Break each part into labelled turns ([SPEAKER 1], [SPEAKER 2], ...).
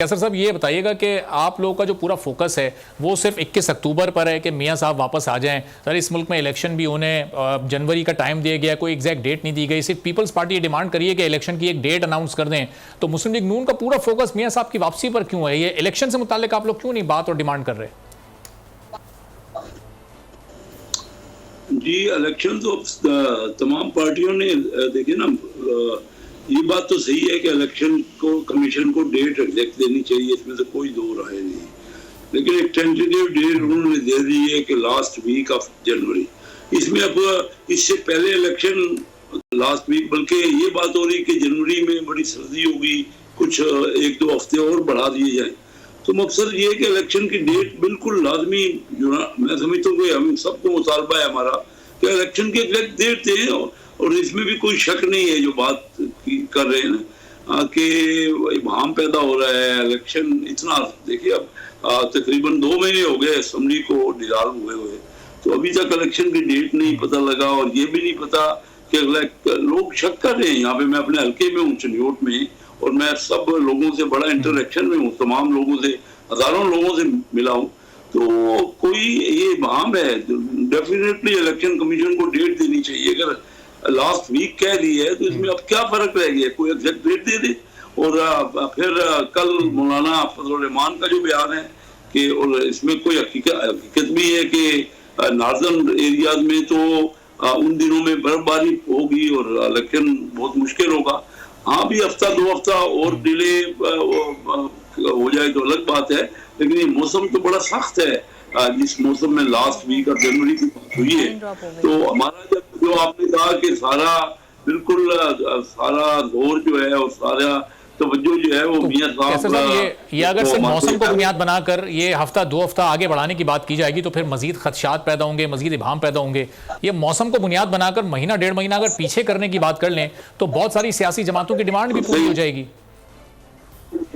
[SPEAKER 1] कैसर साहब ये बताइएगा कि आप लोगों का जो पूरा फोकस है वो सिर्फ 21 अक्टूबर पर है कि मियां साहब वापस आ जाएं। सर इस मुल्क में इलेक्शन भी उन्हें जनवरी का टाइम दिया गया, कोई एग्जैक्ट डेट नहीं दी गई। सिर्फ पीपल्स पार्टी ये डिमांड करिए कि इलेक्शन की एक डेट अनाउंस कर दें। तो मुस्लिम लीग नून का पूरा फोकस मियां साहब की वापसी पर क्यों है? ये इलेक्शन से मुताल्लिक आप लोग क्यों नहीं बात और डिमांड कर रहे?
[SPEAKER 2] जी, इलेक्शन तो तमाम पार्टियों ने देखिए ना, ये बात तो सही है कि इलेक्शन को कमीशन को डेट एग्जैक्ट देनी चाहिए, इसमें तो कोई दो राय नहीं। लेकिन एक टेंटेटिव डेट उन्होंने दे दी है कि लास्ट वीक ऑफ जनवरी। इसमें अब इससे पहले इलेक्शन लास्ट वीक, बल्कि ये बात हो रही कि जनवरी में बड़ी सर्दी होगी, कुछ एक दो हफ्ते और बढ़ा दिए जाए। तो मकसद ये है कि इलेक्शन की डेट बिल्कुल लाजमी, जो ना मैं समझता हूँ कि हम सबको मुतालबा है हमारा कि इलेक्शन की एग्जैक्ट डेट दें। और इसमें भी कोई शक नहीं है जो बात कर रहे हैं ना कि इबाहम पैदा हो रहा है। इलेक्शन इतना देखिए, अब तकरीबन 2 महीने हो गए असम्बली को डिसॉल्व हुए, तो अभी तक इलेक्शन की डेट नहीं पता लगा। और ये भी नहीं पता कि लोग शक कर रहे हैं। यहाँ पे मैं अपने हल्के में हूँ, चनियोट में, और मैं सब लोगों से बड़ा इंटरेक्शन में हूँ, तमाम लोगों से, हजारों लोगों से मिला हूँ। तो कोई ये इबाहम है, डेफिनेटली इलेक्शन कमीशन को डेट देनी चाहिए। अगर लास्ट वीक कह दी है तो इसमें अब क्या फर्क रह गया? कोई एग्जैक्ट डेट दे दे। और फिर कल मौलाना फजल रहमान का जो बयान है कि, और इसमें कोई हकीकत भी है कि नॉर्दर्न एरियाज में तो उन दिनों में बर्फबारी होगी और इलेक्शन बहुत मुश्किल होगा। हाँ, भी हफ्ता 2 हफ्ता और डिले हो जाए तो अलग बात है, लेकिन ये मौसम तो बड़ा सख्त है। जिस मौसम में लास्ट वीक और जनवरी की बात हुई है, तो हमारा जो आपने कहा कि सारा बिल्कुल सारा जोर जो है और सारा तवज्जो जो है वो मियां साहब,
[SPEAKER 1] ये अगर सिर्फ मौसम को बुनियाद बनाकर ये हफ्ता 2 हफ्ता आगे बढ़ाने की बात की जाएगी तो फिर मजीद खदशात पैदा होंगे, मजीद इबाहम पैदा होंगे। ये मौसम को बुनियाद बनाकर महीना 1.5 महीना अगर पीछे करने की बात कर लें तो बहुत सारी सियासी जमातों की डिमांड भी पूरी हो जाएगी।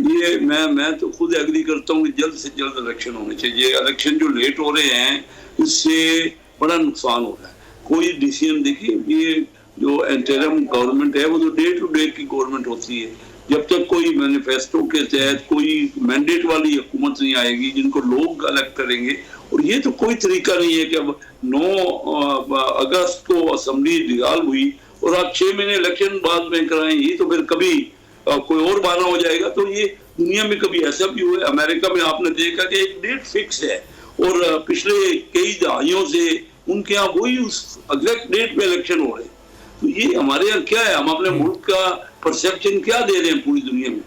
[SPEAKER 2] ये मैं तो खुद एग्री करता हूँ कि जल्द से जल्द इलेक्शन होने चाहिए। इलेक्शन जो लेट हो रहे हैं इससे बड़ा नुकसान हो रहा है। कोई डिसीजन देखिए, ये जो इंटरिम गवर्नमेंट है वो तो डे टू डे की गवर्नमेंट होती है। जब तक कोई मैनिफेस्टो के तहत कोई मैंडेट वाली हुकूमत नहीं आएगी जिनको लोग इलेक्ट करेंगे, और ये तो कोई तरीका नहीं है कि अब 9 अगस्त को असेंबली डिसॉल्व हुई और आप 6 महीने इलेक्शन बाद में कराएं, ये तो फिर कभी कोई और बहाना हो जाएगा। तो ये दुनिया में कभी ऐसा भी हुआ है? अमेरिका में आपने देखा कि एक डेट फिक्स है और पिछले कई दहाइयों से उनके यहाँ वही उस एग्जैक्ट डेट पे इलेक्शन हो रहे हैं। तो ये हमारे यहाँ क्या है? हम अपने मुल्क का परसेप्शन क्या दे रहे हैं पूरी दुनिया में?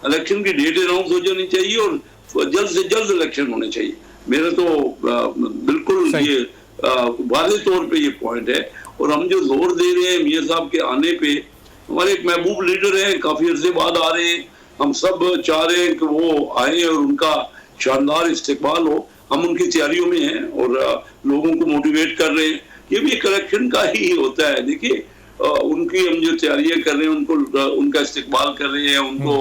[SPEAKER 2] इलेक्शन की डेट अनाउंस हो जानी चाहिए और जल्द से जल्द इलेक्शन होने चाहिए। मेरा तो बिल्कुल ये वाज़ेह तौर पे ये पॉइंट है। और हम जो जोर दे रहे हैं मियां साहब के आने पे, हमारे एक महबूब लीडर हैं, काफी अरसे बाद आ रहे हैं, हम सब चाह रहे हैं कि वो आए और उनका शानदार इस्तेकबाल हो। हम उनकी तैयारियों में हैं और लोगों को मोटिवेट कर रहे हैं। ये भी एक इलेक्शन का ही होता है। देखिए, उनकी हम जो तैयारियां कर रहे हैं, उनको उनका इस्तेकबाल कर रहे हैं, उनको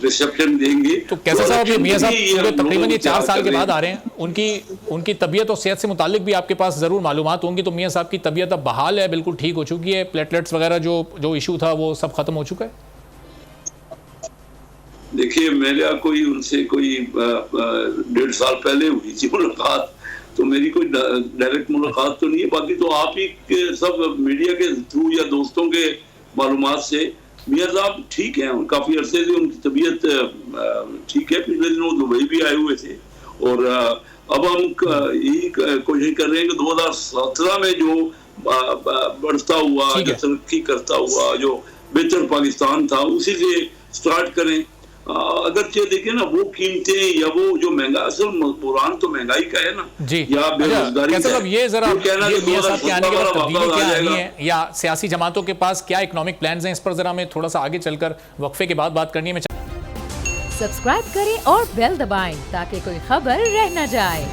[SPEAKER 2] रिसेप्शन देंगे।
[SPEAKER 1] तो कैसे साहब, ये मियां साहब तकरीबन ये 4 साल के बाद आ रहे हैं, उनकी तबीयत और सेहत से मुतालिक भी आपके पास जरूर मालूमात होंगी। तो मियां साहब की तबीयत अब बहाल है, बिल्कुल ठीक हो चुकी है? प्लेटलेट्स वगैरह जो इशू था वो सब खत्म हो चुका है?
[SPEAKER 2] देखिए, मेरा कोई उनसे कोई 1.5 साल पहले हुई थी मुलाकात, तो मेरी कोई डायरेक्ट मुलाकात तो नहीं है। बाकी तो आप ही के सब मीडिया के थ्रू या दोस्तों के मालूमात से मियां साहब ठीक हैं। काफी अरसे से उनकी तबीयत ठीक है। पिछले दिनों दुबई भी आए हुए थे और अब हम यही कोशिश कर रहे हैं कि 2017 में जो बढ़ता हुआ, जो तरक्की करता हुआ, जो बेहतर पाकिस्तान था, उसी से स्टार्ट करें। अगरचे देखें ना, वो कीमतें या वो जो महंगा, असल बुरान तो महंगाई का है ना जी, या बेरोजगारी का है।
[SPEAKER 1] ये जरा मियां साहब के आने के बाद तब्दीली क्या आनी है या सियासी जमातों के पास क्या इकोनॉमिक प्लान्स हैं, इस पर जरा हमें थोड़ा सा आगे चलकर वक्फे के बाद बात करनी है।
[SPEAKER 3] सब्सक्राइब करें और बेल दबाएं ताकि कोई खबर रह न जाए।